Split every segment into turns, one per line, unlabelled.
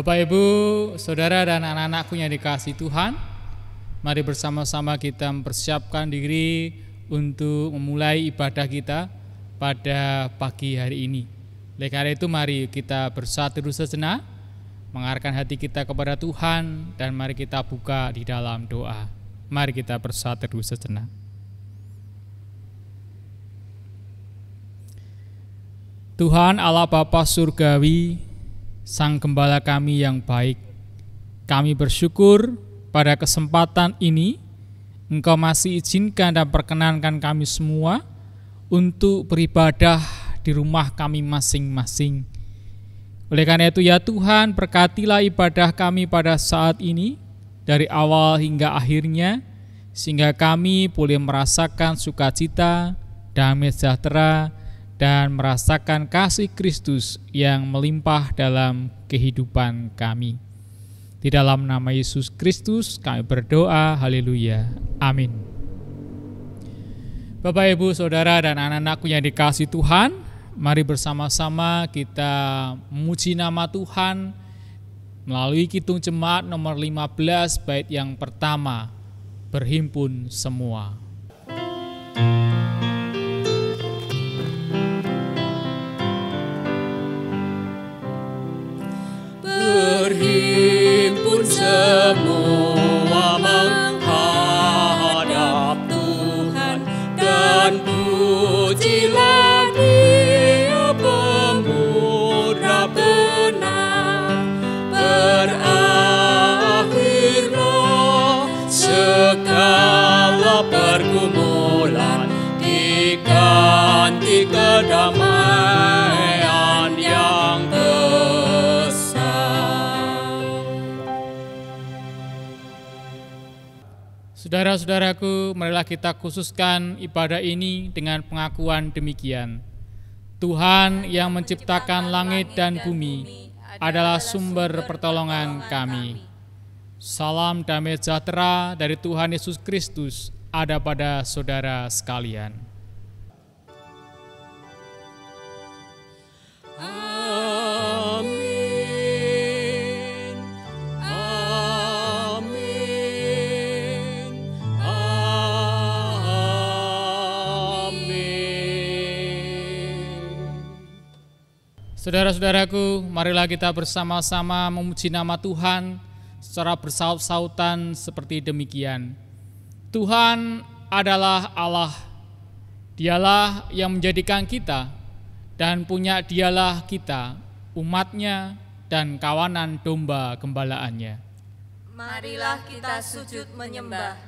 Bapak, Ibu, Saudara, dan anak-anakku yang dikasihi Tuhan, mari bersama-sama kita mempersiapkan diri untuk memulai ibadah kita pada pagi hari ini. Oleh karena itu, mari kita bersatu dulu sejenak, mengarahkan hati kita kepada Tuhan, dan mari kita buka di dalam doa. Mari kita bersatu dulu sejenak. Tuhan Allah Bapa Surgawi, Sang Gembala kami yang baik, kami bersyukur pada kesempatan ini Engkau masih izinkan dan perkenankan kami semua untuk beribadah di rumah kami masing-masing. Oleh karena itu ya Tuhan, berkatilah ibadah kami pada saat ini dari awal hingga akhirnya, sehingga kami boleh merasakan sukacita, damai sejahtera, dan merasakan kasih Kristus yang melimpah dalam kehidupan kami. Di dalam nama Yesus Kristus kami berdoa, haleluya, amin. Bapak, Ibu, Saudara, dan anak-anakku yang dikasihi Tuhan, mari bersama-sama kita memuji nama Tuhan melalui Kidung Jemaat nomor 15 bait yang pertama, berhimpun semua.
Berhimpun semua menghadap Tuhan, dan pujilah Dia pemurah benar. Berakhirlah segala pergumulan, diganti kedamaian yang
Saudara-saudaraku, marilah kita khususkan ibadah ini dengan pengakuan demikian. Tuhan yang menciptakan langit dan bumi adalah sumber pertolongan kami. Salam damai sejahtera dari Tuhan Yesus Kristus ada pada saudara sekalian. Saudara-saudaraku, marilah kita bersama-sama memuji nama Tuhan secara bersaut-sautan seperti demikian. Tuhan adalah Allah, Dialah yang menjadikan kita, dan punya Dialah kita, umatnya dan kawanan domba gembalaannya.
Marilah kita sujud menyembah,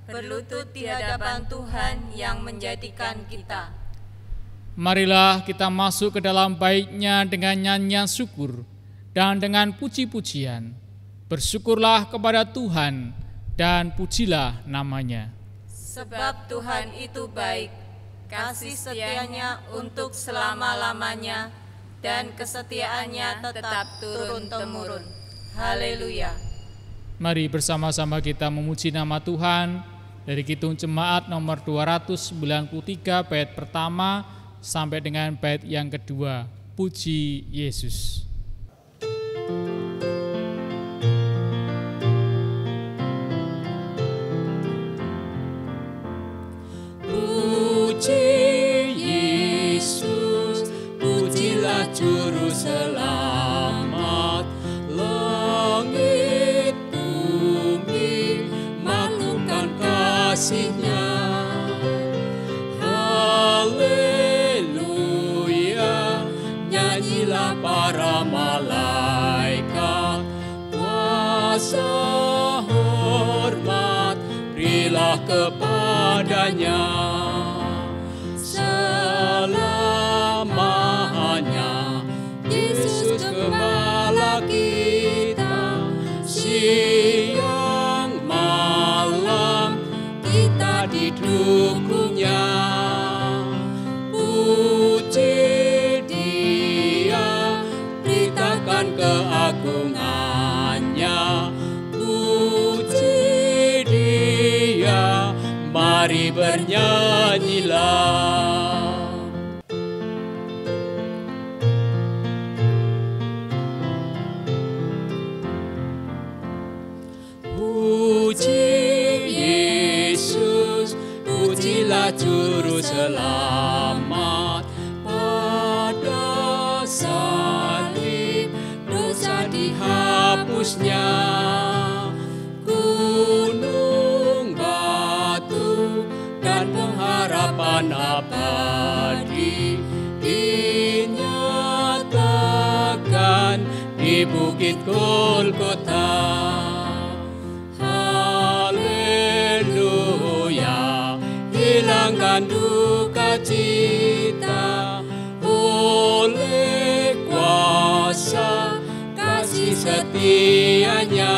berlutut di hadapan Tuhan yang menjadikan kita.
Marilah kita masuk ke dalam bait-Nya dengan nyanyian syukur dan dengan puji-pujian. Bersyukurlah kepada Tuhan dan pujilah nama-Nya.
Sebab Tuhan itu baik, kasih setianya untuk selama-lamanya, dan kesetiaannya tetap turun-temurun. Haleluya.
Mari bersama-sama kita memuji nama Tuhan dari Kidung Jemaat nomor 293 bait pertama sampai dengan bait yang kedua, puji Yesus.
Puji Yesus, pujilah Juru Selamat. Langit bumi maklumkan kasih-Nya. Para malaikat, kuasa hormat berilah kepadanya. Selamanya Yesus Gembala kita, siang malam kita didukung-Nya. Keagungannya, puji Dia, mari bernyanyilah.
juru selamat. Pada salib dosa dihapusnya, gunung batu dan pengharapan abadi dinyatakan di bukit Golgota. Haleluya, hilangkan duka cita oleh kuasa kasih setianya.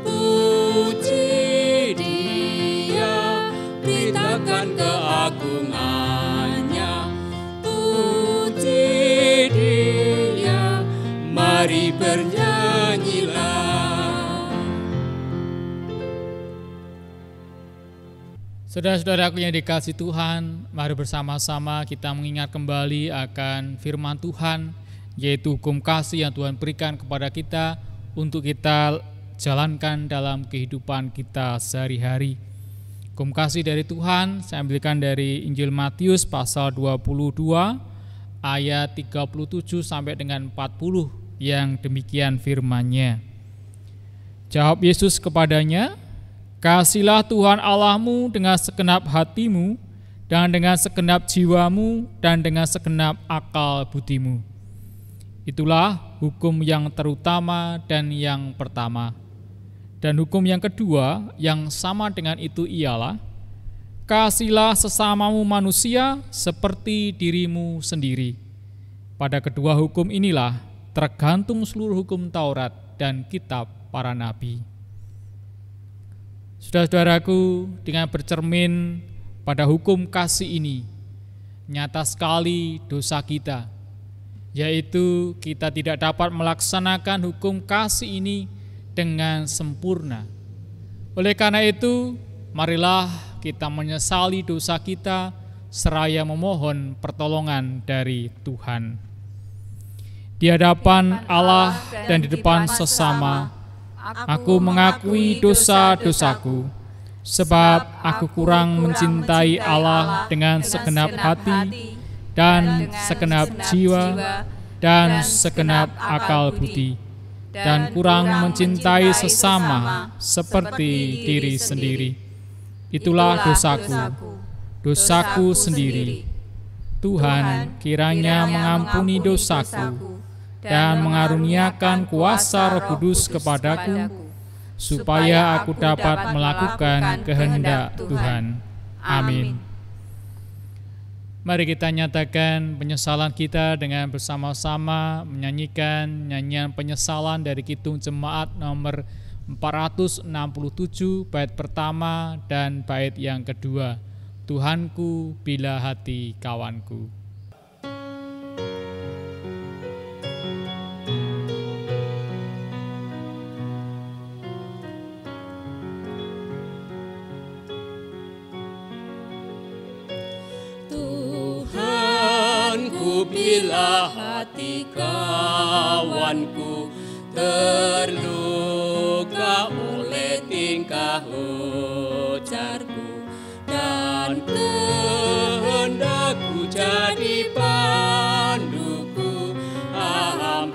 Puji Dia, beritakan keagungannya. Puji Dia, mari bernyanyilah.
Saudara-saudaraku yang dikasihi Tuhan, mari bersama-sama kita mengingat kembali akan firman Tuhan, yaitu hukum kasih yang Tuhan berikan kepada kita untuk kita jalankan dalam kehidupan kita sehari-hari. Hukum kasih dari Tuhan saya ambilkan dari Injil Matius pasal 22 ayat 37 sampai dengan 40 yang demikian firman-Nya. Jawab Yesus kepadanya, "Kasihilah Tuhan Allahmu dengan segenap hatimu, dan dengan segenap jiwamu, dan dengan segenap akal budimu." Itulah hukum yang terutama dan yang pertama. Dan hukum yang kedua yang sama dengan itu ialah, "Kasihilah sesamamu manusia seperti dirimu sendiri." Pada kedua hukum inilah tergantung seluruh hukum Taurat dan kitab para nabi. Saudara-saudaraku, dengan bercermin pada hukum kasih ini, nyata sekali dosa kita, yaitu kita tidak dapat melaksanakan hukum kasih ini dengan sempurna. Oleh karena itu, marilah kita menyesali dosa kita seraya memohon pertolongan dari Tuhan. Di hadapan Allah dan di depan sesama, aku mengakui dosa-dosaku, sebab aku kurang mencintai Allah dengan segenap hati dan segenap jiwa dan segenap akal budi, dan kurang mencintai sesama seperti diri sendiri. Itulah dosaku sendiri. Tuhan kiranya mengampuni dosaku dan mengaruniakan kuasa Roh Kudus kepadaku, supaya aku dapat melakukan kehendak Tuhan. Amin. Mari kita nyatakan penyesalan kita dengan bersama-sama menyanyikan nyanyian penyesalan dari Kidung Jemaat nomor 467 bait pertama dan bait yang kedua. Tuhanku bila hati kawanku.
Bila hati kawanku terluka oleh tingkah ujarku, dan kehendakku jadi panduku, ampunilah.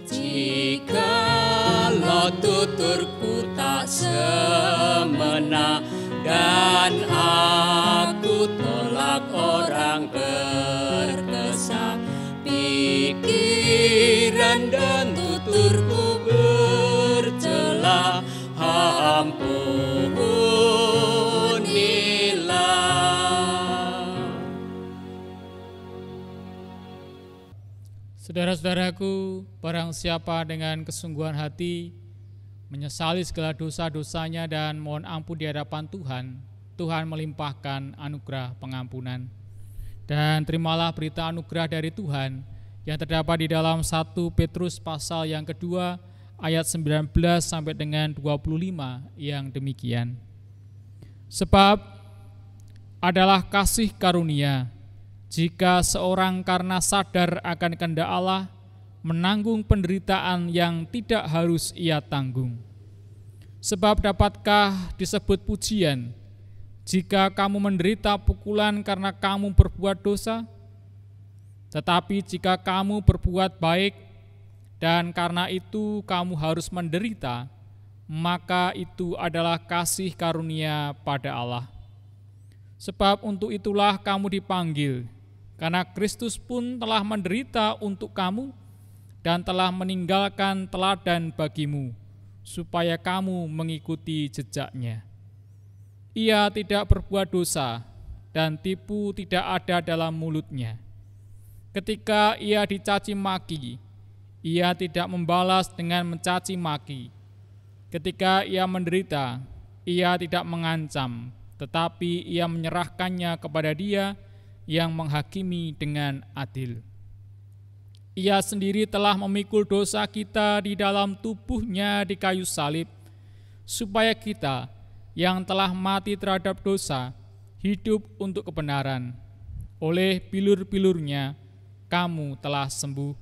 Jikalau tuturku tak semena dan aku tolak orang berkesah, pikiran dan tuturku bercela, ampunilah.
Saudara-saudaraku, barang siapa dengan kesungguhan hati menyesali segala dosa-dosanya dan mohon ampun di hadapan Tuhan, Tuhan melimpahkan anugerah pengampunan. Dan terimalah berita anugerah dari Tuhan yang terdapat di dalam 1 Petrus pasal yang kedua ayat 19 sampai dengan 25 yang demikian. Sebab adalah kasih karunia jika seorang karena sadar akan kehendak Allah menanggung penderitaan yang tidak harus ia tanggung. Sebab dapatkah disebut pujian jika kamu menderita pukulan karena kamu berbuat dosa? Tetapi jika kamu berbuat baik dan karena itu kamu harus menderita, maka itu adalah kasih karunia pada Allah. Sebab untuk itulah kamu dipanggil, karena Kristus pun telah menderita untuk kamu dan telah meninggalkan teladan bagimu, supaya kamu mengikuti jejaknya. Ia tidak berbuat dosa dan tipu tidak ada dalam mulutnya. Ketika ia dicaci maki, ia tidak membalas dengan mencaci maki. Ketika ia menderita, ia tidak mengancam, tetapi ia menyerahkannya kepada Dia yang menghakimi dengan adil. Ia sendiri telah memikul dosa kita di dalam tubuhnya di kayu salib, supaya kita yang telah mati terhadap dosa, hidup untuk kebenaran. Oleh bilur-bilurnya, kamu telah sembuh.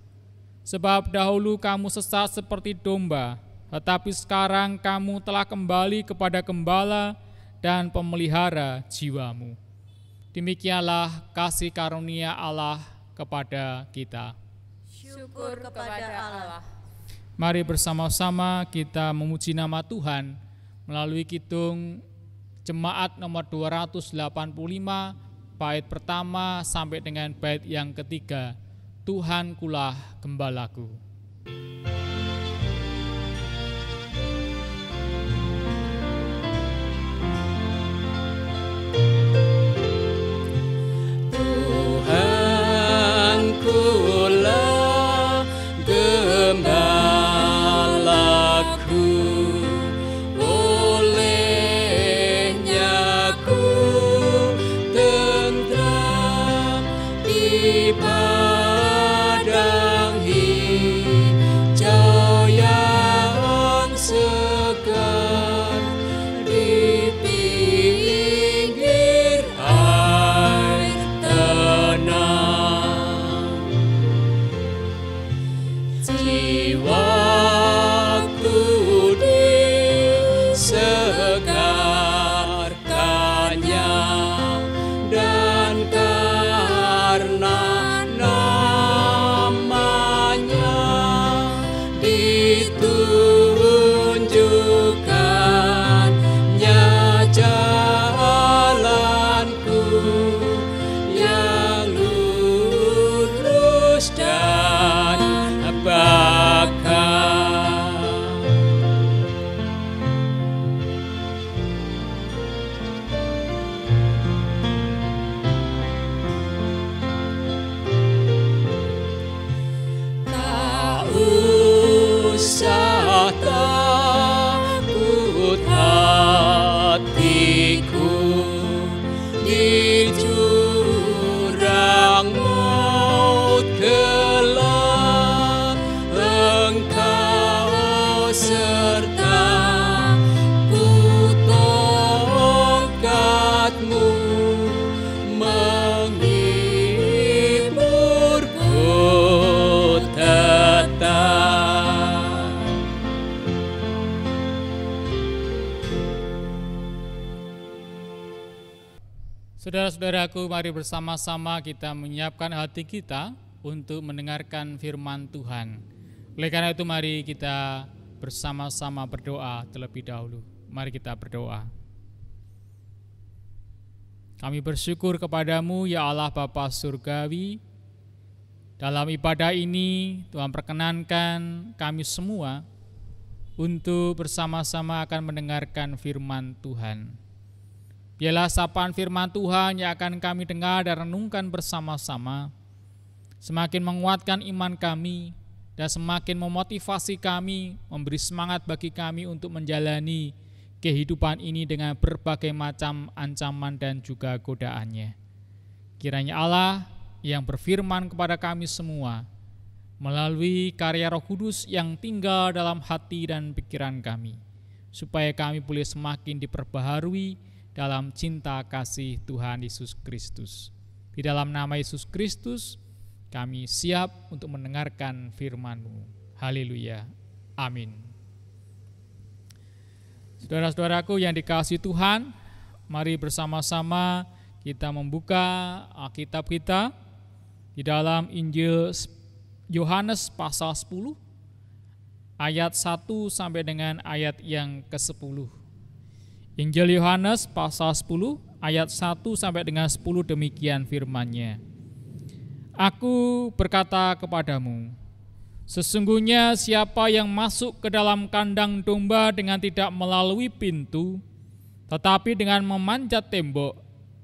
Sebab dahulu kamu sesat seperti domba, tetapi sekarang kamu telah kembali kepada gembala dan pemelihara jiwamu. Demikianlah kasih karunia Allah kepada kita.
Syukur kepada Allah.
Mari bersama-sama kita memuji nama Tuhan melalui kidung jemaat nomor 285, bait pertama sampai dengan bait yang ketiga. Tuhan kulah gembalaku.
Tuhan kulah gembalaku, olehnya ku tentram di padang hijau yang segar, di pinggir air tenang. Jiwaku disegarkannya, dan karena namanya ditunjukkannya jalanku yang lurus dan bakal. Tak usah takut hatiku di jurang maut gelap, Engkau sertaku, tongkat-Mu menghiburku tetap.
Saudara-saudaraku, mari bersama-sama kita menyiapkan hati kita untuk mendengarkan firman Tuhan. Oleh karena itu, mari kita bersama-sama berdoa terlebih dahulu. Mari kita berdoa. Kami bersyukur kepadamu, ya Allah Bapa Surgawi. Dalam ibadah ini, Tuhan perkenankan kami semua untuk bersama-sama akan mendengarkan firman Tuhan. Biarlah sapaan firman Tuhan yang akan kami dengar dan renungkan bersama-sama semakin menguatkan iman kami dan semakin memotivasi kami, memberi semangat bagi kami untuk menjalani kehidupan ini dengan berbagai macam ancaman dan juga godaannya. Kiranya Allah yang berfirman kepada kami semua melalui karya Roh Kudus yang tinggal dalam hati dan pikiran kami, supaya kami boleh semakin diperbaharui dalam cinta kasih Tuhan Yesus Kristus. Di dalam nama Yesus Kristus, kami siap untuk mendengarkan firman-Mu. Haleluya. Amin. Saudara-saudaraku yang dikasihi Tuhan, mari bersama-sama kita membuka Alkitab kita di dalam Injil Yohanes pasal 10, ayat 1 sampai dengan ayat yang ke-10. Injil Yohanes pasal 10 ayat 1 sampai dengan 10 demikian firman-Nya. Aku berkata kepadamu, sesungguhnya siapa yang masuk ke dalam kandang domba dengan tidak melalui pintu, tetapi dengan memanjat tembok,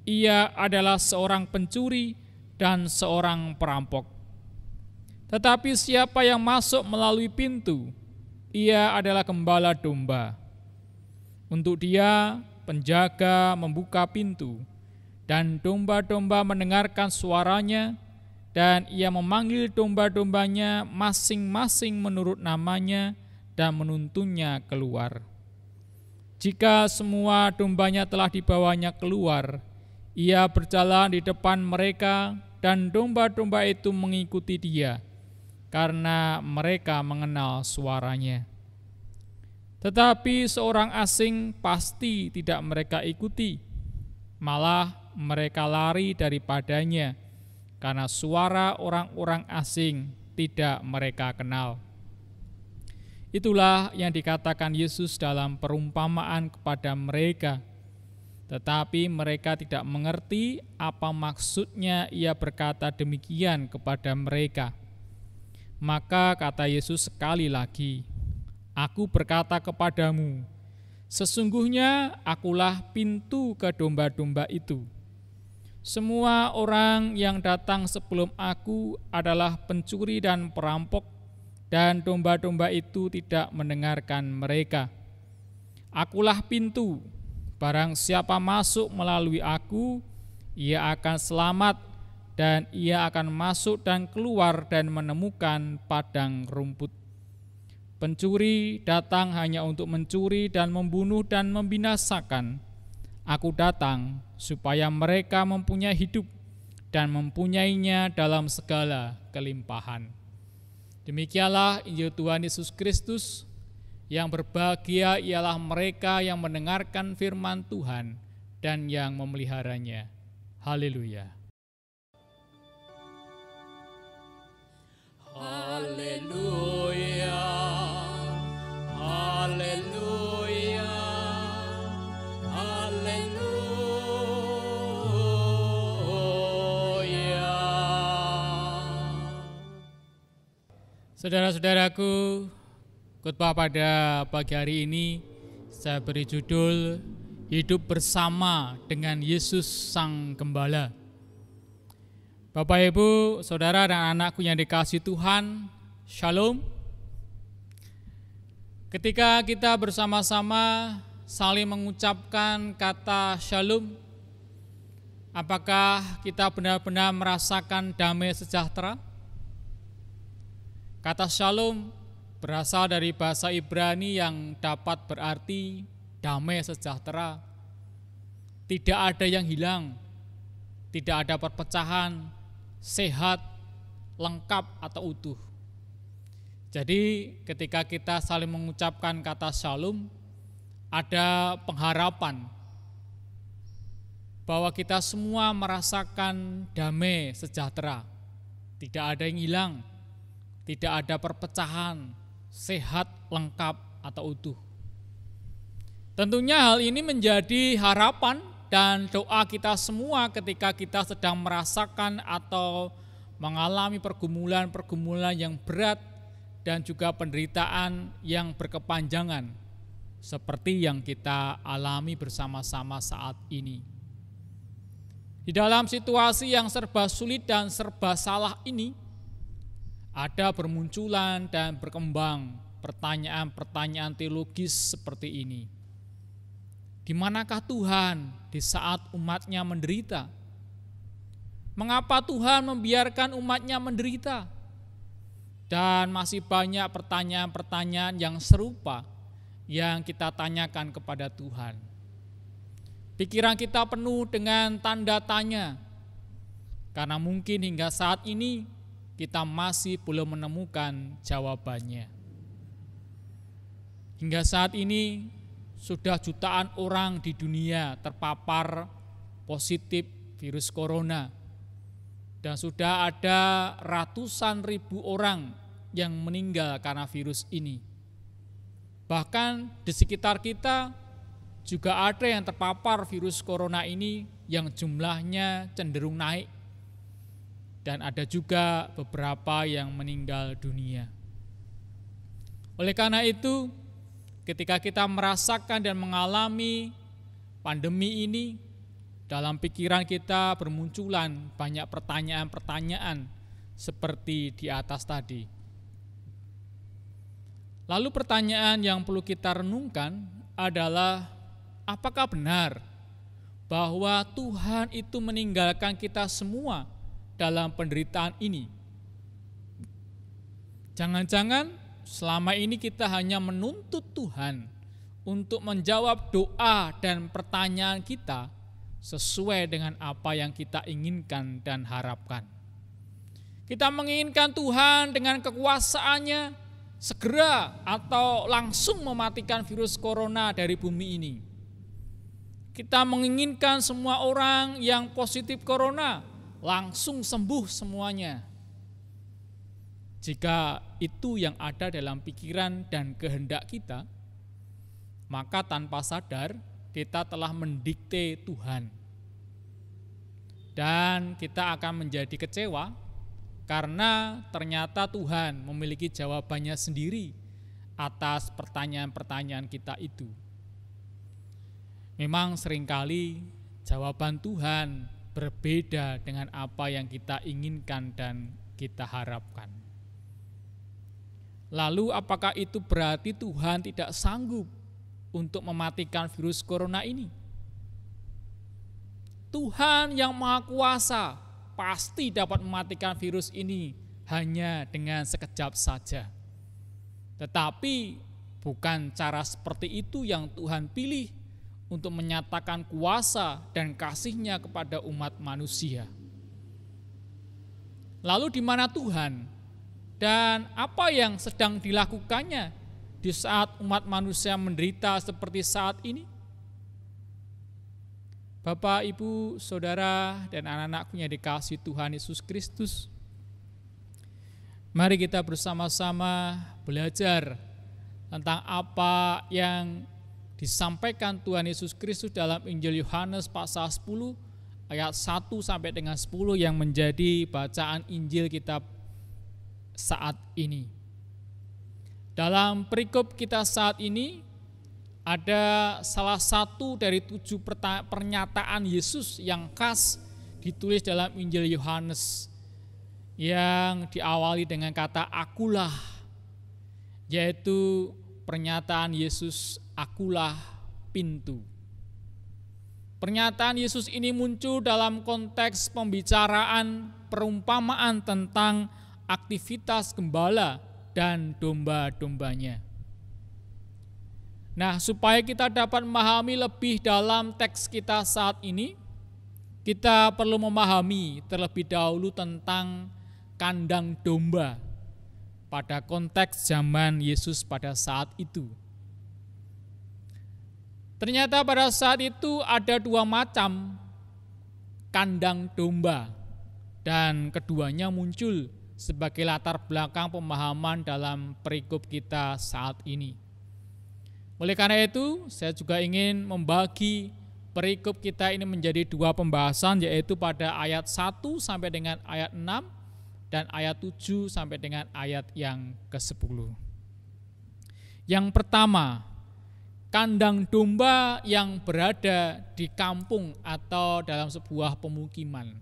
ia adalah seorang pencuri dan seorang perampok. Tetapi siapa yang masuk melalui pintu, ia adalah gembala domba. Untuk dia, penjaga membuka pintu, dan domba-domba mendengarkan suaranya, dan ia memanggil domba-dombanya masing-masing menurut namanya dan menuntunnya keluar. Jika semua dombanya telah dibawanya keluar, ia berjalan di depan mereka, dan domba-domba itu mengikuti dia, karena mereka mengenal suaranya. Tetapi seorang asing pasti tidak mereka ikuti, malah mereka lari daripadanya, karena suara orang-orang asing tidak mereka kenal. Itulah yang dikatakan Yesus dalam perumpamaan kepada mereka, tetapi mereka tidak mengerti apa maksudnya ia berkata demikian kepada mereka. Maka kata Yesus sekali lagi, Aku berkata kepadamu, sesungguhnya akulah pintu ke domba-domba itu. Semua orang yang datang sebelum aku adalah pencuri dan perampok, dan domba-domba itu tidak mendengarkan mereka. Akulah pintu, barang siapa masuk melalui aku, ia akan selamat, dan ia akan masuk dan keluar dan menemukan padang rumput. Pencuri datang hanya untuk mencuri dan membunuh dan membinasakan. Aku datang supaya mereka mempunyai hidup dan mempunyainya dalam segala kelimpahan. Demikianlah Injil Tuhan Yesus Kristus. Yang berbahagia ialah mereka yang mendengarkan firman Tuhan dan yang memeliharanya. Haleluya.
Haleluya, haleluya, haleluya.
Saudara-saudaraku, khotbah pada pagi hari ini saya beri judul Hidup Bersama dengan Yesus Sang Gembala. Bapak, Ibu, Saudara, dan anakku yang dikasihi Tuhan, Shalom. Ketika kita bersama-sama saling mengucapkan kata Shalom, apakah kita benar-benar merasakan damai sejahtera? Kata Shalom berasal dari bahasa Ibrani yang dapat berarti damai sejahtera. Tidak ada yang hilang, tidak ada perpecahan, sehat, lengkap atau utuh. Jadi ketika kita saling mengucapkan kata shalom, ada pengharapan bahwa kita semua merasakan damai sejahtera. Tidak ada yang hilang, tidak ada perpecahan, sehat, lengkap atau utuh. Tentunya hal ini menjadi harapan dan doa kita semua ketika kita sedang merasakan atau mengalami pergumulan-pergumulan yang berat dan juga penderitaan yang berkepanjangan seperti yang kita alami bersama-sama saat ini. Di dalam situasi yang serba sulit dan serba salah ini, ada bermunculan dan berkembang pertanyaan-pertanyaan teologis seperti ini. Di manakah Tuhan di saat umatnya menderita? Mengapa Tuhan membiarkan umatnya menderita? Dan masih banyak pertanyaan-pertanyaan yang serupa yang kita tanyakan kepada Tuhan. Pikiran kita penuh dengan tanda tanya, karena mungkin hingga saat ini kita masih belum menemukan jawabannya. Hingga saat ini sudah jutaan orang di dunia terpapar positif virus corona, dan sudah ada ratusan ribu orang yang meninggal karena virus ini. Bahkan di sekitar kita juga ada yang terpapar virus corona ini yang jumlahnya cenderung naik, dan ada juga beberapa yang meninggal dunia. Oleh karena itu, ketika kita merasakan dan mengalami pandemi ini, dalam pikiran kita bermunculan banyak pertanyaan-pertanyaan seperti di atas tadi. Lalu pertanyaan yang perlu kita renungkan adalah, apakah benar bahwa Tuhan itu meninggalkan kita semua dalam penderitaan ini? Jangan-jangan selama ini kita hanya menuntut Tuhan untuk menjawab doa dan pertanyaan kita sesuai dengan apa yang kita inginkan dan harapkan. Kita menginginkan Tuhan dengan kekuasaannya segera atau langsung mematikan virus corona dari bumi ini. Kita menginginkan semua orang yang positif corona langsung sembuh semuanya. Jika itu yang ada dalam pikiran dan kehendak kita, maka tanpa sadar kita telah mendikte Tuhan. Dan kita akan menjadi kecewa karena ternyata Tuhan memiliki jawabannya sendiri atas pertanyaan-pertanyaan kita itu. Memang seringkali jawaban Tuhan berbeda dengan apa yang kita inginkan dan kita harapkan. Lalu apakah itu berarti Tuhan tidak sanggup untuk mematikan virus corona ini? Tuhan yang Maha Kuasa pasti dapat mematikan virus ini hanya dengan sekejap saja. Tetapi bukan cara seperti itu yang Tuhan pilih untuk menyatakan kuasa dan kasih-Nya kepada umat manusia. Lalu di mana Tuhan? Dan apa yang sedang dilakukannya di saat umat manusia menderita seperti saat ini? Bapak, Ibu, Saudara, dan anak-anakku yang dikasihi Tuhan Yesus Kristus, mari kita bersama-sama belajar tentang apa yang disampaikan Tuhan Yesus Kristus dalam Injil Yohanes pasal 10 ayat 1 sampai dengan 10 yang menjadi bacaan Injil kita saat ini. Dalam perikop kita saat ini ada salah satu dari 7 pernyataan Yesus yang khas ditulis dalam Injil Yohanes yang diawali dengan kata akulah, yaitu pernyataan Yesus, akulah pintu. Pernyataan Yesus ini muncul dalam konteks pembicaraan perumpamaan tentang aktivitas gembala dan domba-dombanya. Nah, supaya kita dapat memahami lebih dalam teks kita saat ini, kita perlu memahami terlebih dahulu tentang kandang domba pada konteks zaman Yesus pada saat itu. Ternyata pada saat itu ada 2 macam kandang domba, dan keduanya muncul sebagai latar belakang pemahaman dalam perikop kita saat ini. Oleh karena itu, saya juga ingin membagi perikop kita ini menjadi 2 pembahasan, yaitu pada ayat 1 sampai dengan ayat 6 dan ayat 7 sampai dengan ayat yang ke-10. Yang pertama, kandang domba yang berada di kampung atau dalam sebuah pemukiman.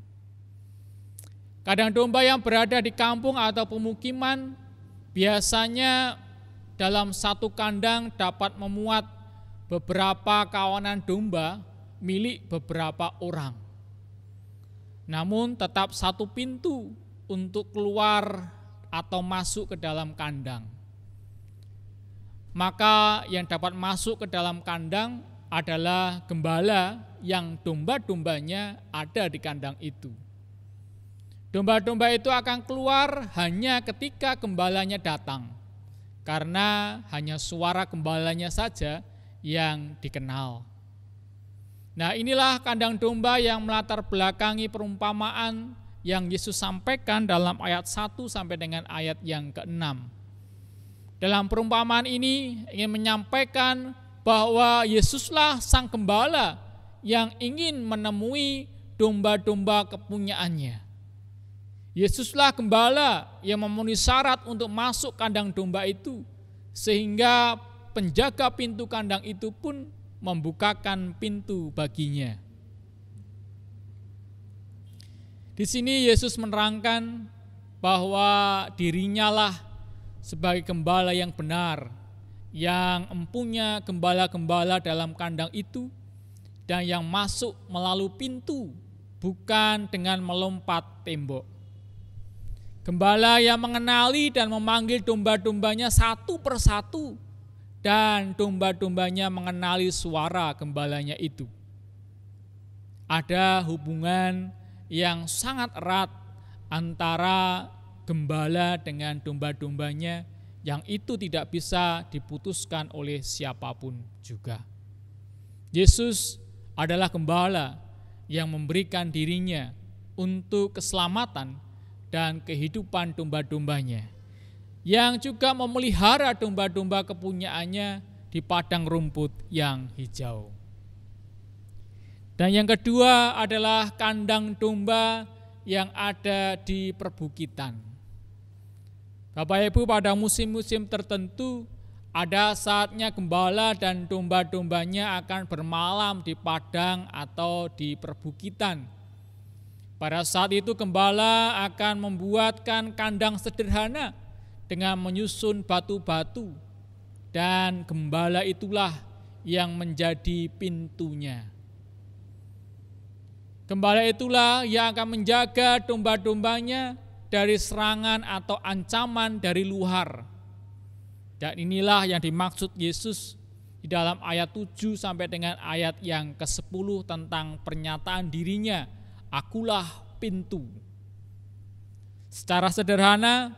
Kandang domba yang berada di kampung atau pemukiman biasanya dalam satu kandang dapat memuat beberapa kawanan domba milik beberapa orang. Namun tetap satu pintu untuk keluar atau masuk ke dalam kandang. Maka yang dapat masuk ke dalam kandang adalah gembala yang domba-dombanya ada di kandang itu. Domba-domba itu akan keluar hanya ketika gembalanya datang, karena hanya suara gembalanya saja yang dikenal. Nah, inilah kandang domba yang melatar belakangi perumpamaan yang Yesus sampaikan dalam ayat 1 sampai dengan ayat yang ke-6. Dalam perumpamaan ini ingin menyampaikan bahwa Yesuslah sang gembala yang ingin menemui domba-domba kepunyaannya. Yesuslah gembala yang memenuhi syarat untuk masuk kandang domba itu, sehingga penjaga pintu kandang itu pun membukakan pintu baginya. Di sini Yesus menerangkan bahwa dirinya lah sebagai gembala yang benar, yang empunya gembala-gembala dalam kandang itu, dan yang masuk melalui pintu, bukan dengan melompat tembok. Gembala yang mengenali dan memanggil domba-dombanya satu persatu, dan domba-dombanya mengenali suara gembalanya itu. Ada hubungan yang sangat erat antara gembala dengan domba-dombanya, yang itu tidak bisa diputuskan oleh siapapun juga. Yesus adalah gembala yang memberikan dirinya untuk keselamatan dan kehidupan domba-dombanya, yang juga memelihara domba-domba kepunyaannya di padang rumput yang hijau. Dan yang kedua adalah kandang domba yang ada di perbukitan. Bapak Ibu, pada musim-musim tertentu ada saatnya gembala dan domba-dombanya akan bermalam di padang atau di perbukitan. Pada saat itu gembala akan membuatkan kandang sederhana dengan menyusun batu-batu, dan gembala itulah yang menjadi pintunya. Gembala itulah yang akan menjaga domba-dombanya dari serangan atau ancaman dari luar. Dan inilah yang dimaksud Yesus di dalam ayat 7 sampai dengan ayat yang ke-10 tentang pernyataan dirinya, "Akulah pintu." Secara sederhana,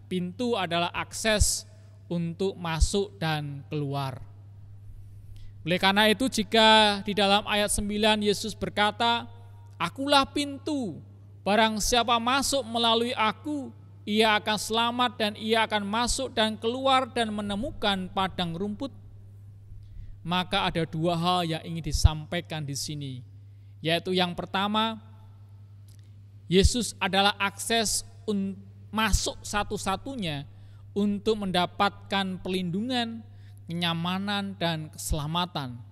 pintu adalah akses untuk masuk dan keluar. Oleh karena itu, jika di dalam ayat 9 Yesus berkata, "Akulah pintu, barang siapa masuk melalui aku, ia akan selamat dan ia akan masuk dan keluar dan menemukan padang rumput," maka ada dua hal yang ingin disampaikan di sini, yaitu yang pertama, Yesus adalah akses masuk satu-satunya untuk mendapatkan perlindungan, kenyamanan, dan keselamatan.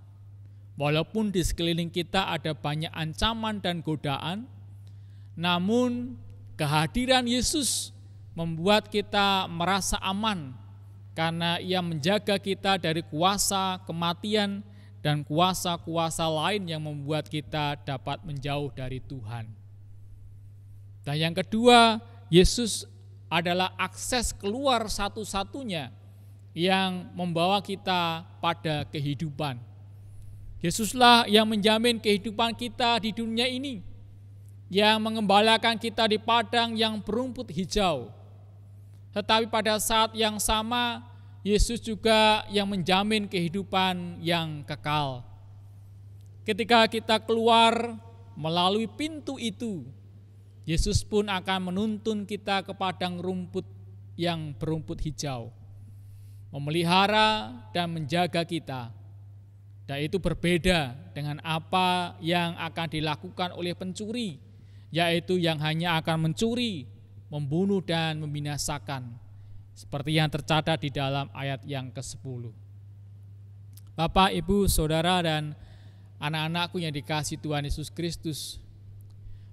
Walaupun di sekeliling kita ada banyak ancaman dan godaan, namun kehadiran Yesus membuat kita merasa aman karena Ia menjaga kita dari kuasa kematian dan kuasa-kuasa lain yang membuat kita dapat menjauh dari Tuhan. Dan yang kedua, Yesus adalah akses keluar satu-satunya yang membawa kita pada kehidupan. Yesuslah yang menjamin kehidupan kita di dunia ini, yang mengembalakan kita di padang yang berumput hijau. Tetapi pada saat yang sama, Yesus juga yang menjamin kehidupan yang kekal. Ketika kita keluar melalui pintu itu, Yesus pun akan menuntun kita ke padang rumput yang berumput hijau, memelihara dan menjaga kita. Dan itu berbeda dengan apa yang akan dilakukan oleh pencuri, yaitu yang hanya akan mencuri, membunuh dan membinasakan, seperti yang tercatat di dalam ayat yang ke-10. Bapak, Ibu, Saudara, dan anak-anakku yang dikasihi Tuhan Yesus Kristus,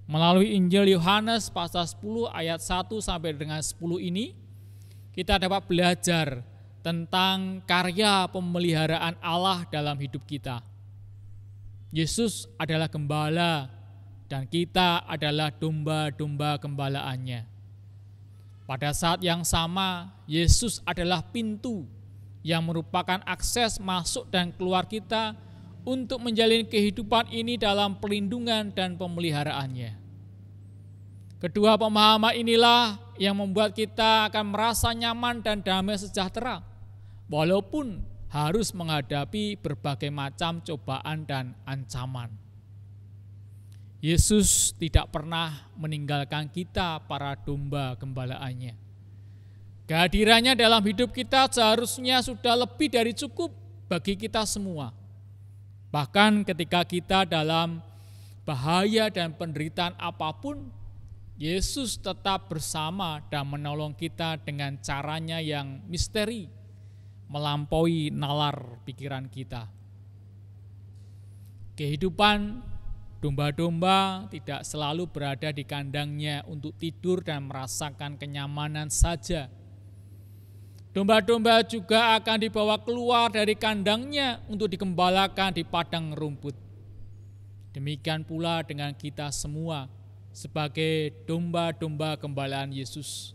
melalui Injil Yohanes pasal 10 ayat 1 sampai dengan 10 ini, kita dapat belajar tentang karya pemeliharaan Allah dalam hidup kita. Yesus adalah gembala dan kita adalah domba-domba gembalaannya. Pada saat yang sama, Yesus adalah pintu yang merupakan akses masuk dan keluar kita untuk menjalin kehidupan ini dalam perlindungan dan pemeliharaannya. Kedua pemahaman inilah yang membuat kita akan merasa nyaman dan damai sejahtera, walaupun harus menghadapi berbagai macam cobaan dan ancaman. Yesus tidak pernah meninggalkan kita, para domba gembalaannya. Kehadirannya dalam hidup kita seharusnya sudah lebih dari cukup bagi kita semua. Bahkan ketika kita dalam bahaya dan penderitaan apapun, Yesus tetap bersama dan menolong kita dengan caranya yang misteri, melampaui nalar pikiran kita. Kehidupan domba-domba tidak selalu berada di kandangnya untuk tidur dan merasakan kenyamanan saja. Domba-domba juga akan dibawa keluar dari kandangnya untuk digembalakan di padang rumput. Demikian pula dengan kita semua sebagai domba-domba gembalaan Yesus.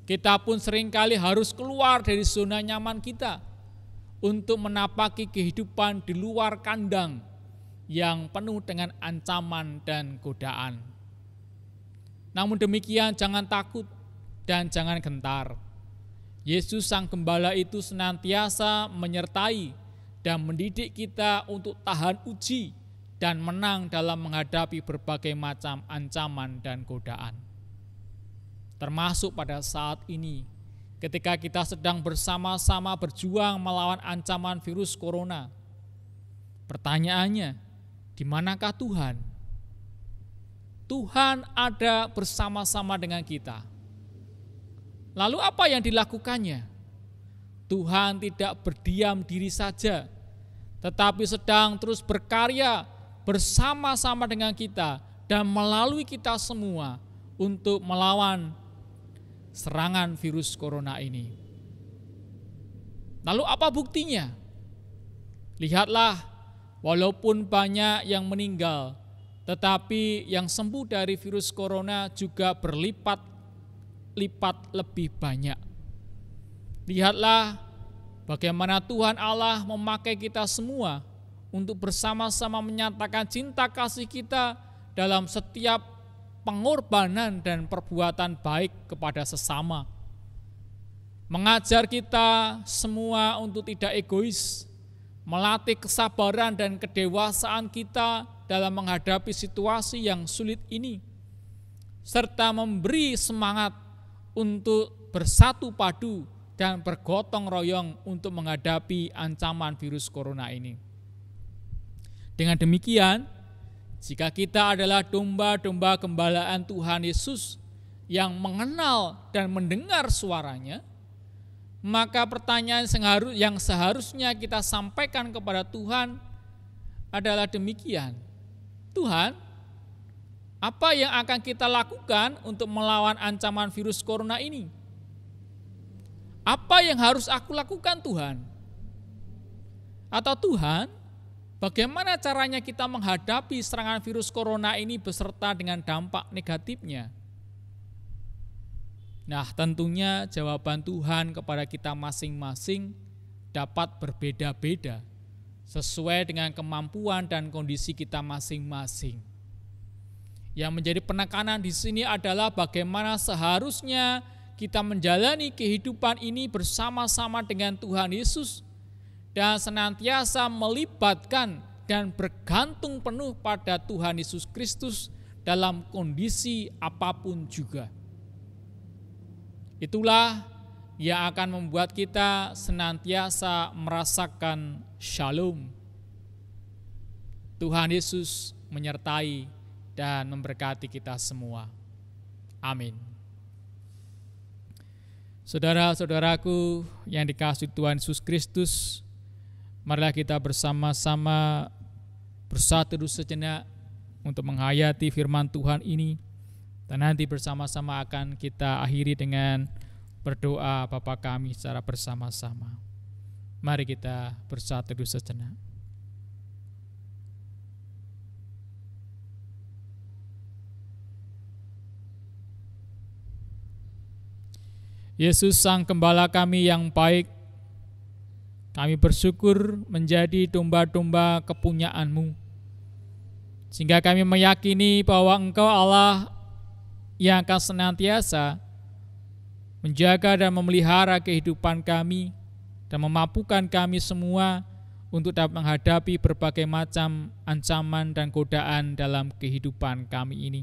Kita pun seringkali harus keluar dari zona nyaman kita untuk menapaki kehidupan di luar kandang yang penuh dengan ancaman dan godaan. Namun demikian jangan takut dan jangan gentar. Yesus Sang Gembala itu senantiasa menyertai dan mendidik kita untuk tahan uji dan menang dalam menghadapi berbagai macam ancaman dan godaan. Termasuk pada saat ini, ketika kita sedang bersama-sama berjuang melawan ancaman virus corona. Pertanyaannya, di manakah Tuhan? Tuhan ada bersama-sama dengan kita. Lalu apa yang dilakukannya? Tuhan tidak berdiam diri saja, tetapi sedang terus berkarya bersama-sama dengan kita dan melalui kita semua untuk melawan serangan virus corona ini. Lalu apa buktinya? Lihatlah, walaupun banyak yang meninggal, tetapi yang sembuh dari virus corona juga berlipat-lipat lebih banyak. Lihatlah bagaimana Tuhan Allah memakai kita semua untuk bersama-sama menyatakan cinta kasih kita dalam setiap pengorbanan dan perbuatan baik kepada sesama. Mengajar kita semua untuk tidak egois, melatih kesabaran dan kedewasaan kita dalam menghadapi situasi yang sulit ini, serta memberi semangat untuk bersatu padu dan bergotong royong untuk menghadapi ancaman virus corona ini. Dengan demikian, jika kita adalah domba-domba gembalaan Tuhan Yesus yang mengenal dan mendengar suaranya, maka pertanyaan yang seharusnya kita sampaikan kepada Tuhan adalah demikian. Tuhan, apa yang akan kita lakukan untuk melawan ancaman virus corona ini? Apa yang harus aku lakukan, Tuhan? Atau Tuhan, bagaimana caranya kita menghadapi serangan virus corona ini beserta dengan dampak negatifnya? Nah, tentunya jawaban Tuhan kepada kita masing-masing dapat berbeda-beda sesuai dengan kemampuan dan kondisi kita masing-masing. Yang menjadi penekanan di sini adalah bagaimana seharusnya kita menjalani kehidupan ini bersama-sama dengan Tuhan Yesus dan senantiasa melibatkan dan bergantung penuh pada Tuhan Yesus Kristus dalam kondisi apapun juga. Itulah yang akan membuat kita senantiasa merasakan shalom. Tuhan Yesus menyertai dan memberkati kita semua. Amin. Saudara-saudaraku yang dikasihi Tuhan Yesus Kristus, marilah kita bersama-sama bersatu sejenak untuk menghayati firman Tuhan ini. Dan nanti bersama-sama akan kita akhiri dengan berdoa Bapa kami secara bersama-sama. Mari kita bersatu sejenak. Yesus Sang Gembala kami yang baik, Kami bersyukur menjadi domba-domba kepunyaan-Mu. Sehingga kami meyakini bahwa Engkau Allah yang akan senantiasa menjaga dan memelihara kehidupan kami dan memampukan kami semua untuk dapat menghadapi berbagai macam ancaman dan godaan dalam kehidupan kami ini.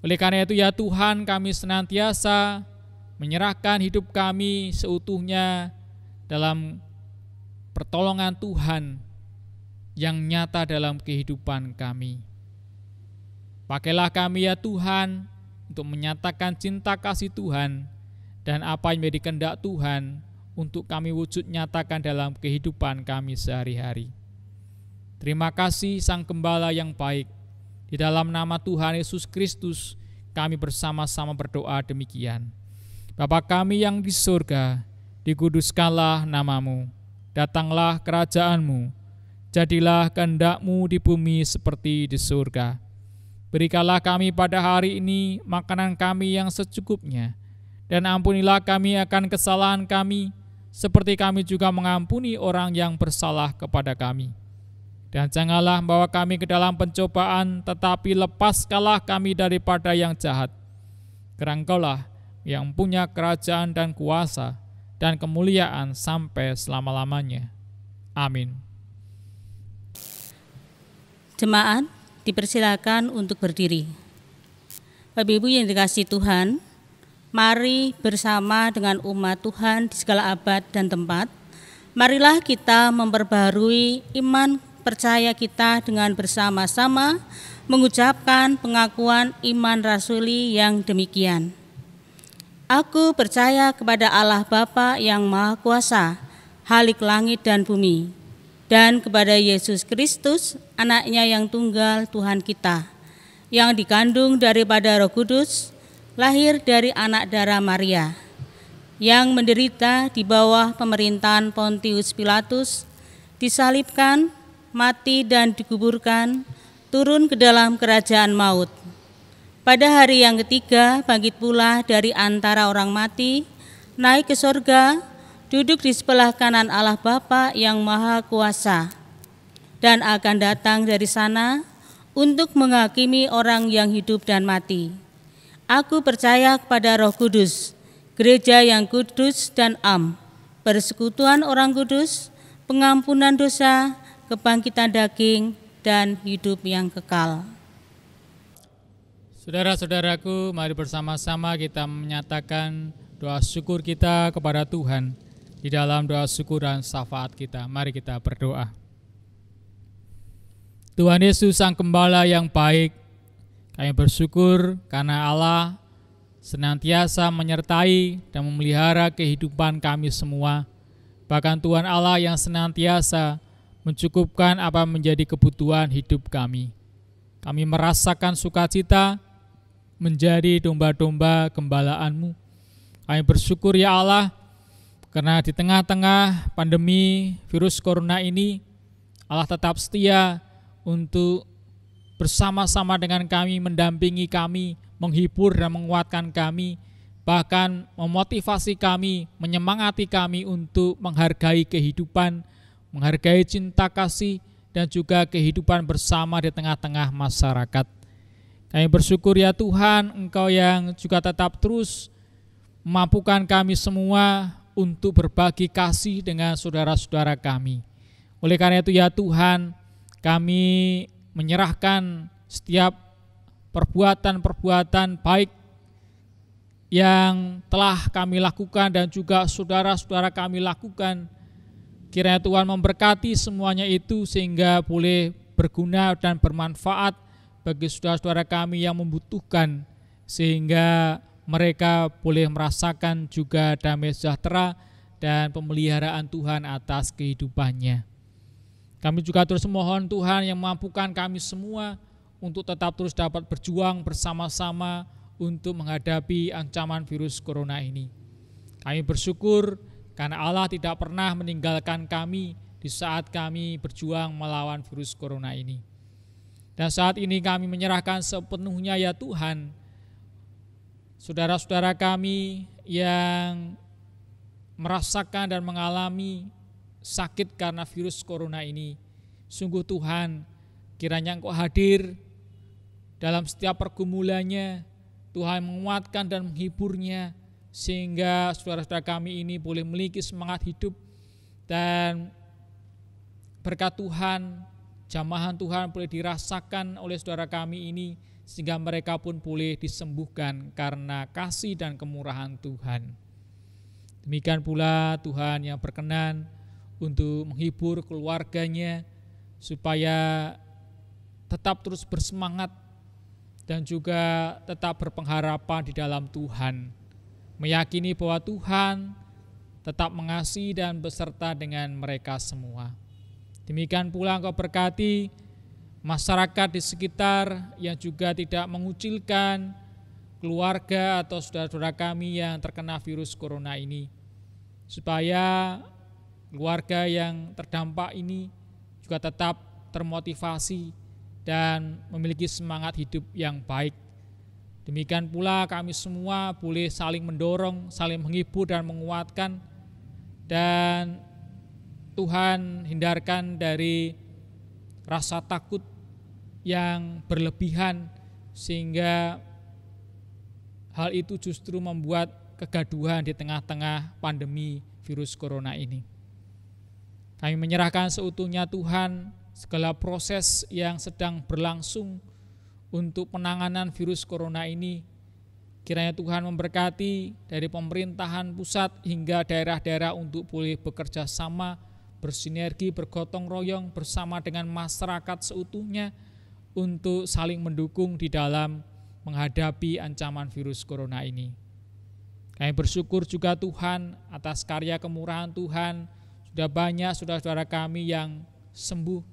Oleh karena itu ya Tuhan, kami senantiasa menyerahkan hidup kami seutuhnya dalam pertolongan Tuhan yang nyata dalam kehidupan kami. Pakailah kami ya Tuhan untuk menyatakan cinta kasih Tuhan dan apa yang menjadi kehendak Tuhan untuk kami wujud nyatakan dalam kehidupan kami sehari-hari. Terima kasih Sang Gembala yang baik. Di dalam nama Tuhan Yesus Kristus kami bersama-sama berdoa demikian. Bapa kami yang di surga, dikuduskanlah nama-Mu, datanglah kerajaan-Mu, jadilah kehendak-Mu di bumi seperti di surga. Berikanlah kami pada hari ini makanan kami yang secukupnya, dan ampunilah kami akan kesalahan kami, seperti kami juga mengampuni orang yang bersalah kepada kami. Dan janganlah membawa kami ke dalam pencobaan, tetapi lepaskanlah kami daripada yang jahat. Karena Engkau-lah yang punya kerajaan dan kuasa dan kemuliaan sampai selama-lamanya. Amin.
Jemaat dipersilakan untuk berdiri. Bapak Ibu yang dikasihi Tuhan, mari bersama dengan umat Tuhan di segala abad dan tempat, marilah kita memperbaharui iman percaya kita dengan bersama-sama mengucapkan pengakuan iman rasuli yang demikian. Aku percaya kepada Allah Bapa yang Maha Kuasa, Khalik langit dan bumi, dan kepada Yesus Kristus, Anaknya yang tunggal Tuhan kita, yang dikandung daripada Roh Kudus, lahir dari anak darah Maria, yang menderita di bawah pemerintahan Pontius Pilatus, disalibkan, mati dan dikuburkan, turun ke dalam kerajaan maut. Pada hari yang ketiga bangkit pula dari antara orang mati, naik ke sorga, duduk di sebelah kanan Allah Bapa yang Maha Kuasa, dan akan datang dari sana untuk menghakimi orang yang hidup dan mati. Aku percaya kepada Roh Kudus, gereja yang kudus dan am, persekutuan orang kudus, pengampunan dosa, kebangkitan daging, dan hidup yang kekal.
Saudara-saudaraku, mari bersama-sama kita menyatakan doa syukur kita kepada Tuhan di dalam doa syukur dan syafaat kita. Mari kita berdoa. Tuhan Yesus Sang Gembala yang baik, kami bersyukur karena Allah senantiasa menyertai dan memelihara kehidupan kami semua. Bahkan Tuhan Allah yang senantiasa mencukupkan apa menjadi kebutuhan hidup kami. Kami merasakan sukacita menjadi domba-domba gembalaan-Mu. Kami bersyukur ya Allah, karena di tengah-tengah pandemi virus corona ini, Allah tetap setia untuk bersama-sama dengan kami, mendampingi kami, menghibur dan menguatkan kami, bahkan memotivasi kami, menyemangati kami untuk menghargai kehidupan, menghargai cinta kasih, dan juga kehidupan bersama di tengah-tengah masyarakat. Kami bersyukur ya Tuhan, Engkau yang juga tetap terus memampukan kami semua untuk berbagi kasih dengan saudara-saudara kami. Oleh karena itu ya Tuhan, kami menyerahkan setiap perbuatan-perbuatan baik yang telah kami lakukan dan juga saudara-saudara kami lakukan. Kiranya Tuhan memberkati semuanya itu sehingga boleh berguna dan bermanfaat bagi saudara-saudara kami yang membutuhkan, sehingga mereka boleh merasakan juga damai sejahtera dan pemeliharaan Tuhan atas kehidupannya. Kami juga terus mohon Tuhan yang memampukan kami semua untuk tetap terus dapat berjuang bersama-sama untuk menghadapi ancaman virus corona ini. Kami bersyukur karena Allah tidak pernah meninggalkan kami di saat kami berjuang melawan virus corona ini. Dan saat ini kami menyerahkan sepenuhnya ya Tuhan, saudara-saudara kami yang merasakan dan mengalami sakit karena virus corona ini. Sungguh Tuhan, kiranya Engkau hadir dalam setiap pergumulannya. Tuhan menguatkan dan menghiburnya, sehingga saudara-saudara kami ini boleh memiliki semangat hidup, dan berkat Tuhan, jamahan Tuhan boleh dirasakan oleh saudara kami ini, sehingga mereka pun boleh disembuhkan karena kasih dan kemurahan Tuhan. Demikian pula Tuhan yang berkenan untuk menghibur keluarganya, supaya tetap terus bersemangat dan juga tetap berpengharapan di dalam Tuhan, meyakini bahwa Tuhan tetap mengasihi dan beserta dengan mereka semua. Demikian pula Engkau berkati masyarakat di sekitar yang juga tidak mengucilkan keluarga atau saudara-saudara kami yang terkena virus corona ini, supaya keluarga yang terdampak ini juga tetap termotivasi dan memiliki semangat hidup yang baik. Demikian pula kami semua boleh saling mendorong, saling menghibur dan menguatkan, dan Tuhan hindarkan dari rasa takut yang berlebihan, sehingga hal itu justru membuat kegaduhan di tengah-tengah pandemi virus corona ini. Kami menyerahkan seutuhnya Tuhan segala proses yang sedang berlangsung untuk penanganan virus corona ini. Kiranya Tuhan memberkati dari pemerintahan pusat hingga daerah-daerah untuk boleh bekerja sama, bersinergi, bergotong royong bersama dengan masyarakat seutuhnya untuk saling mendukung di dalam menghadapi ancaman virus corona ini. Kami bersyukur juga Tuhan atas karya kemurahan Tuhan, sudah banyak saudara-saudara kami yang sembuh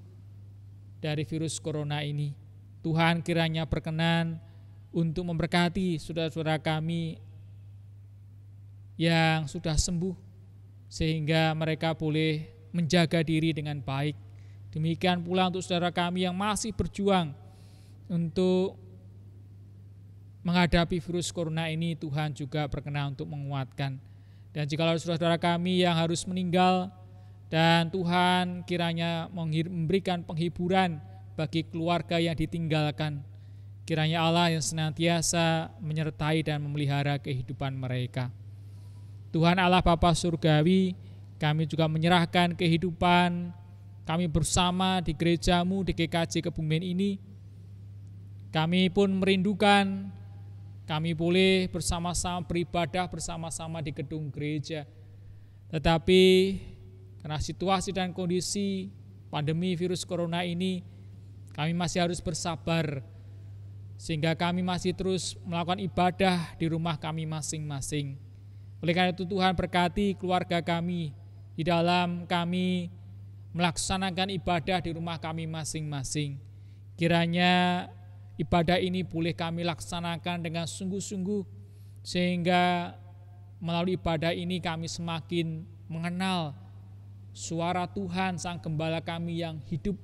dari virus corona ini. Tuhan kiranya berkenan untuk memberkati saudara-saudara kami yang sudah sembuh, sehingga mereka boleh menjaga diri dengan baik. Demikian pula untuk saudara kami yang masih berjuang untuk menghadapi virus corona ini, Tuhan juga berkenan untuk menguatkan. Dan jikalau saudara-saudara kami yang harus meninggal, dan Tuhan kiranya memberikan penghiburan bagi keluarga yang ditinggalkan. Kiranya Allah yang senantiasa menyertai dan memelihara kehidupan mereka. Tuhan Allah Bapa Surgawi, kami juga menyerahkan kehidupan kami bersama di gereja-Mu di GKJ Kebumen ini. Kami pun merindukan kami boleh bersama-sama beribadah bersama-sama di gedung gereja. Tetapi karena situasi dan kondisi pandemi virus corona ini, kami masih harus bersabar, sehingga kami masih terus melakukan ibadah di rumah kami masing-masing. Oleh karena itu Tuhan berkati keluarga kami di dalam kami melaksanakan ibadah di rumah kami masing-masing. Kiranya ibadah ini boleh kami laksanakan dengan sungguh-sungguh, sehingga melalui ibadah ini kami semakin mengenal suara Tuhan Sang Gembala kami yang hidup,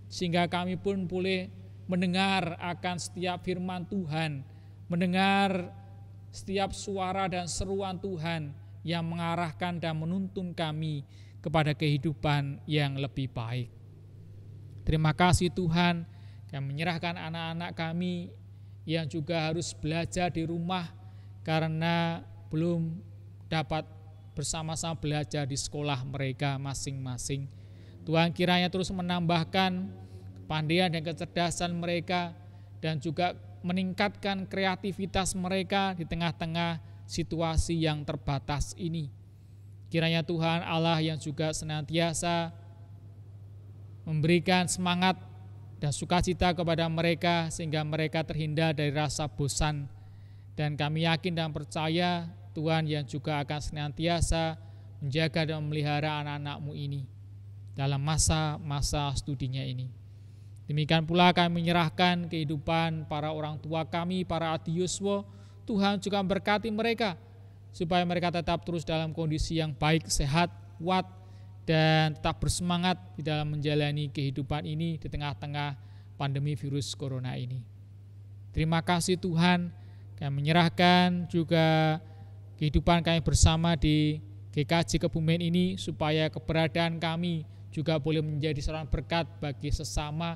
sehingga kami pun boleh mendengar akan setiap firman Tuhan, mendengar setiap suara dan seruan Tuhan yang mengarahkan dan menuntun kami kepada kehidupan yang lebih baik. Terima kasih Tuhan, kami menyerahkan anak-anak kami yang juga harus belajar di rumah karena belum dapat bersama-sama belajar di sekolah mereka masing-masing. Tuhan kiranya terus menambahkan kepandaian dan kecerdasan mereka, dan juga meningkatkan kreativitas mereka di tengah-tengah situasi yang terbatas ini. Kiranya Tuhan Allah yang juga senantiasa memberikan semangat dan sukacita kepada mereka, sehingga mereka terhindar dari rasa bosan. Dan kami yakin dan percaya Tuhan yang juga akan senantiasa menjaga dan memelihara anak-anak-Mu ini dalam masa-masa studinya ini. Demikian pula kami menyerahkan kehidupan para orang tua kami, para adiuswa. Tuhan juga memberkati mereka, supaya mereka tetap terus dalam kondisi yang baik, sehat, kuat, dan tetap bersemangat di dalam menjalani kehidupan ini di tengah-tengah pandemi virus corona ini. Terima kasih Tuhan, kami menyerahkan juga kehidupan kami bersama di GKJ Kebumen ini, supaya keberadaan kami juga boleh menjadi seorang berkat bagi sesama,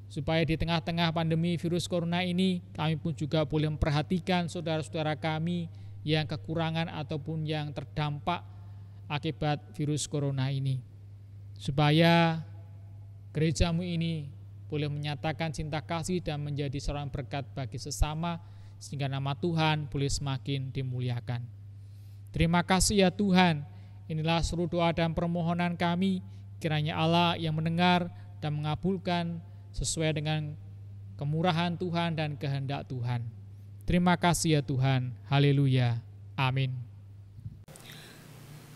supaya di tengah-tengah pandemi virus corona ini kami pun juga boleh memperhatikan saudara-saudara kami yang kekurangan ataupun yang terdampak akibat virus corona ini, supaya gerejamu ini boleh menyatakan cinta kasih dan menjadi seorang berkat bagi sesama, sehingga nama Tuhan boleh semakin dimuliakan. Terima kasih ya Tuhan, inilah seluruh doa dan permohonan kami, kiranya Allah yang mendengar dan mengabulkan sesuai dengan kemurahan Tuhan dan kehendak Tuhan. Terima kasih ya Tuhan, haleluya, amin.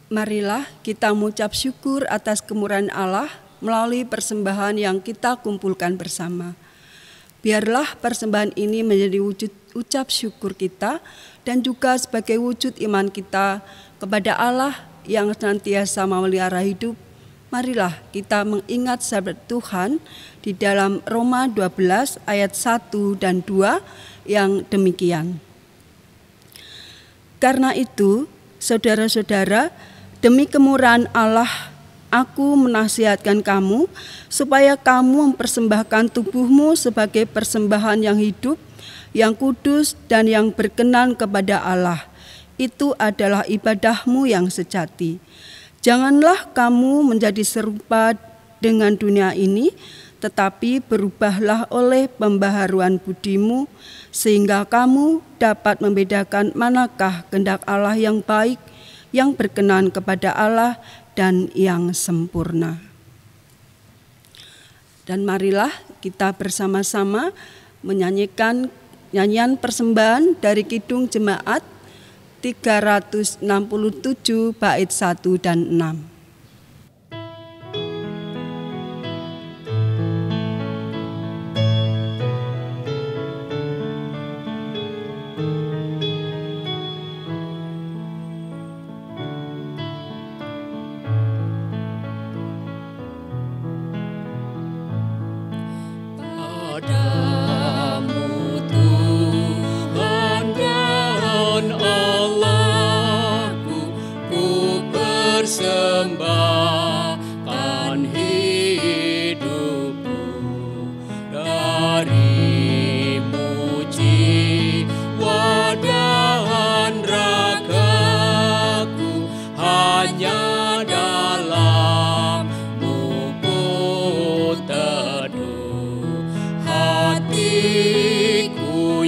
Marilah kita mengucap syukur atas kemurahan Allah melalui persembahan yang kita kumpulkan bersama. Biarlah persembahan ini menjadi wujud ucap syukur kita dan juga sebagai wujud iman kita kepada Allah yang senantiasa memelihara hidup. Marilah kita mengingat sabda Tuhan di dalam Roma 12 ayat 1 dan 2 yang demikian. Karena itu, saudara-saudara, demi kemurahan Allah, aku menasihatkan kamu supaya kamu mempersembahkan tubuhmu sebagai persembahan yang hidup, yang kudus dan yang berkenan kepada Allah. Itu adalah ibadahmu yang sejati. Janganlah kamu menjadi serupa dengan dunia ini, tetapi berubahlah oleh pembaharuan budimu, sehingga kamu dapat membedakan manakah kehendak Allah yang baik, yang berkenan kepada Allah, dan yang sempurna. Dan marilah kita bersama-sama menyanyikan nyanyian persembahan dari Kidung Jemaat 367 bait 1 dan 6.
Persembahkan hidupku darimu, jiwa dan ragaku hanya dalam-Mu ku teduh. Hatiku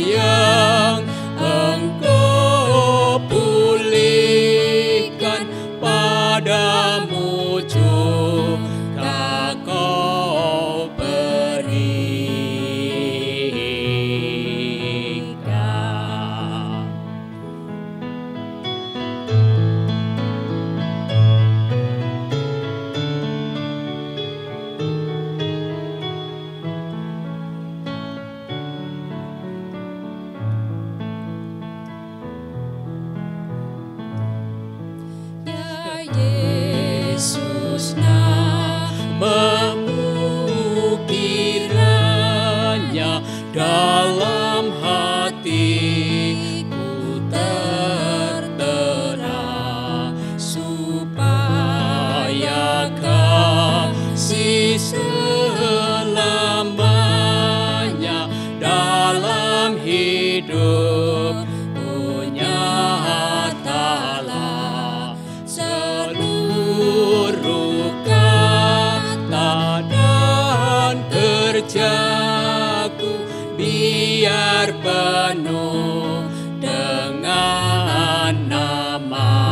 yang Engkau pulihkan, padamu juga Kau berikan. Yesus, namamu kiranya dalam hatiku tertera, supaya kasih selamanya dalam hidup nyatalah. Seluruh kata dan kerjaku biar penuh dengan nama-Mu.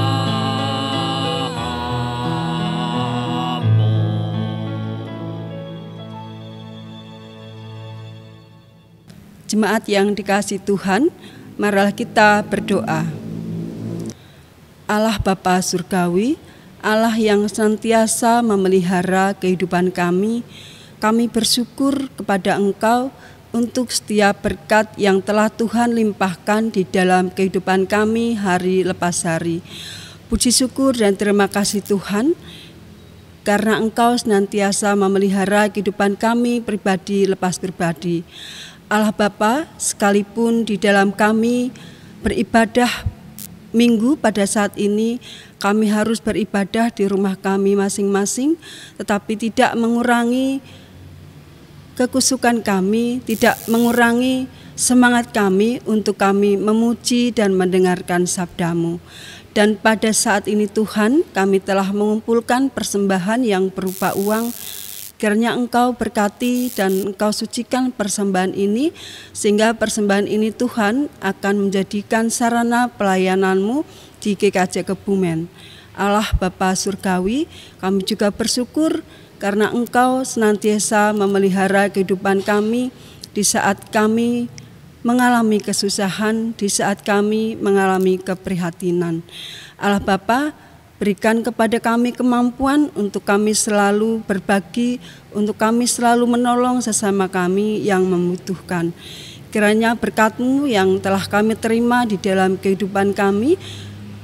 Jemaat yang dikasihi Tuhan, marilah kita berdoa. Allah Bapa Surgawi, Allah yang senantiasa memelihara kehidupan kami bersyukur kepada Engkau untuk setiap berkat yang telah Tuhan limpahkan di dalam kehidupan kami hari lepas hari. Puji syukur dan terima kasih Tuhan, karena Engkau senantiasa memelihara kehidupan kami pribadi lepas pribadi. Allah Bapa, sekalipun di dalam kami beribadah minggu pada saat ini, Kami harus beribadah di rumah kami masing-masing, tetapi tidak mengurangi kekusukan kami, tidak mengurangi semangat kami untuk kami memuji dan mendengarkan sabda-Mu. Dan pada saat ini Tuhan, kami telah mengumpulkan persembahan yang berupa uang. Kiranya Engkau berkati dan Engkau sucikan persembahan ini, sehingga persembahan ini Tuhan akan menjadikan sarana pelayanan-Mu di GKJ Kebumen. Allah Bapa Surgawi, kami juga bersyukur karena Engkau senantiasa memelihara kehidupan kami di saat kami mengalami kesusahan, di saat kami mengalami keprihatinan. Allah Bapa, berikan kepada kami kemampuan untuk kami selalu berbagi, untuk kami selalu menolong sesama kami yang membutuhkan. Kiranya berkat-Mu yang telah kami terima di dalam kehidupan kami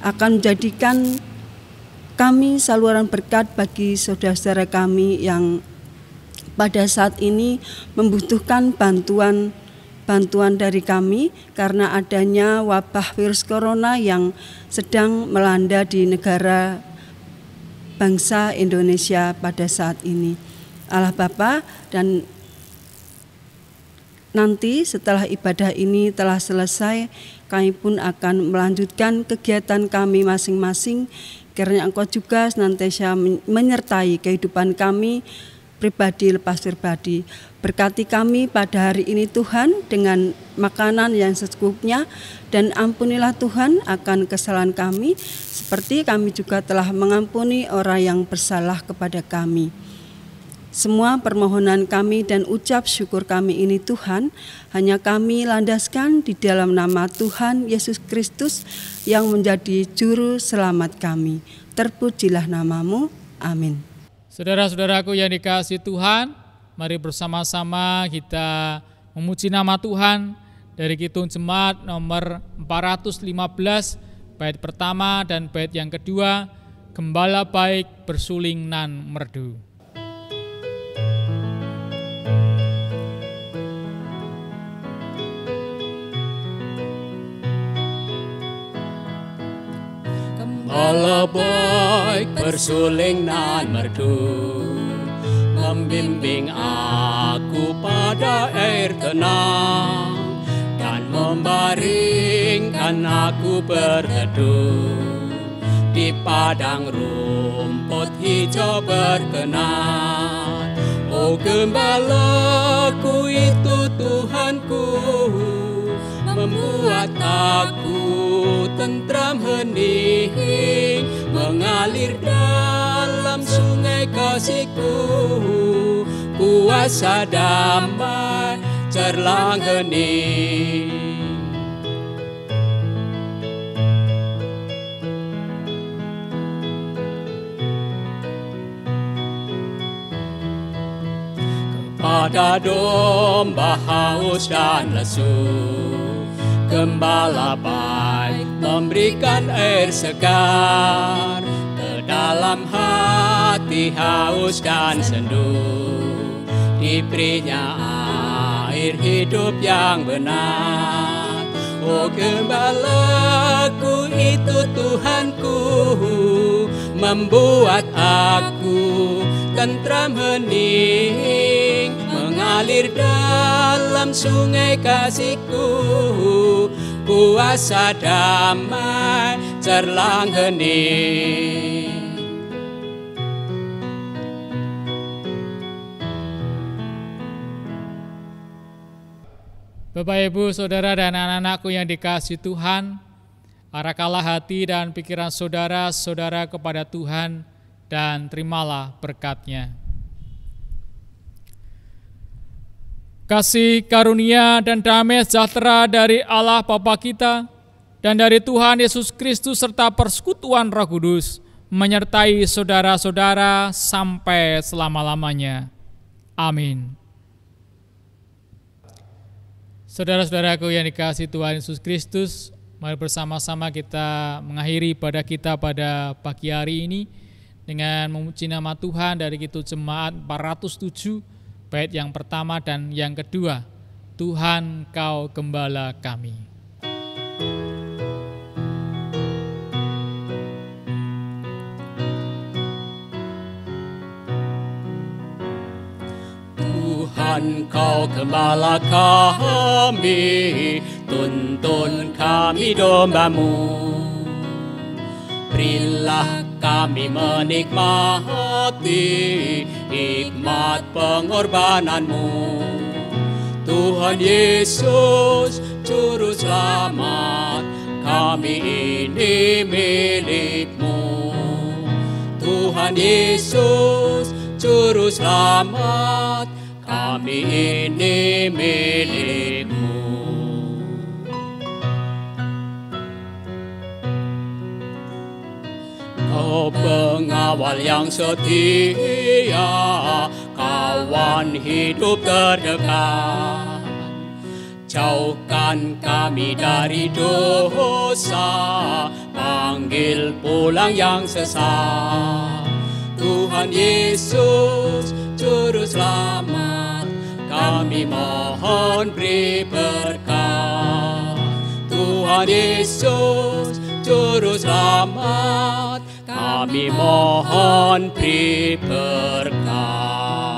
akan menjadikan kami saluran berkat bagi saudara-saudara kami yang pada saat ini membutuhkan bantuan dari kami karena adanya wabah virus corona yang sedang melanda di negara bangsa Indonesia pada saat ini. Allah Bapa, dan nanti setelah ibadah ini telah selesai, kami pun akan melanjutkan kegiatan kami masing-masing. Kiranya Engkau juga senantiasa menyertai kehidupan kami pribadi lepas pribadi. Berkati kami pada hari ini Tuhan dengan makanan yang secukupnya, dan ampunilah Tuhan akan kesalahan kami seperti kami juga telah mengampuni orang yang bersalah kepada kami. Semua permohonan kami dan ucap syukur kami ini Tuhan hanya kami landaskan di dalam nama Tuhan Yesus Kristus yang menjadi juru selamat kami. Terpujilah nama-Mu. Amin.
Saudara-saudaraku yang dikasihi Tuhan, mari bersama-sama kita memuji nama Tuhan dari Kidung Jemaat nomor 415, bait pertama dan bait yang kedua, Gembala Baik Bersuling Nan Merdu.
Gembala baik bersuling nan merdu, membimbing aku pada air tenang, dan membaringkan aku berteduh di padang rumput hijau berkenan. Oh gembalaku itu Tuhanku, membuat aku tentram hening, mengalir dalam sungai kasih-Ku, kuasa damai cerlang hening. Kepada domba haus dan lesu, Gembala baik memberikan air segar, ke dalam hati haus dan sendu, diberinya air hidup yang benar. Oh gembalaku itu Tuhanku, membuat aku tentram hening, mengalir dalam sungai kasih-Ku, kuasa damai cerlang hening.
Bapak, Ibu, Saudara, dan anak-anakku yang dikasihi Tuhan, arahkanlah hati dan pikiran saudara-saudara kepada Tuhan dan terimalah berkat-Nya. Kasih karunia dan damai sejahtera dari Allah Bapa kita dan dari Tuhan Yesus Kristus serta persekutuan Roh Kudus menyertai saudara-saudara sampai selama-lamanya. Amin. Saudara-saudaraku yang dikasihi Tuhan Yesus Kristus, mari bersama-sama kita mengakhiri ibadah kita pada pagi hari ini dengan memuji nama Tuhan dari Kidung Jemaat 407, bait yang pertama dan yang kedua, Tuhan Kau Gembala Kami.
Tuhan Kau gembala kami, tuntun kami domba-Mu. Berilah kami menikmati hikmat pengorbanan-Mu. Tuhan Yesus, Juru Selamat, kami ini milik-Mu. Tuhan Yesus, Juru Selamat, kami ini milik-Mu. Kau pengawal yang setia, kawan hidup terdekat. Jauhkan kami dari dosa, panggil pulang yang sesat. Tuhan Yesus, Juru Selamat, kami mohon beri berkat. Tuhan Yesus, Juru Selamat, kami mohon beri berkat.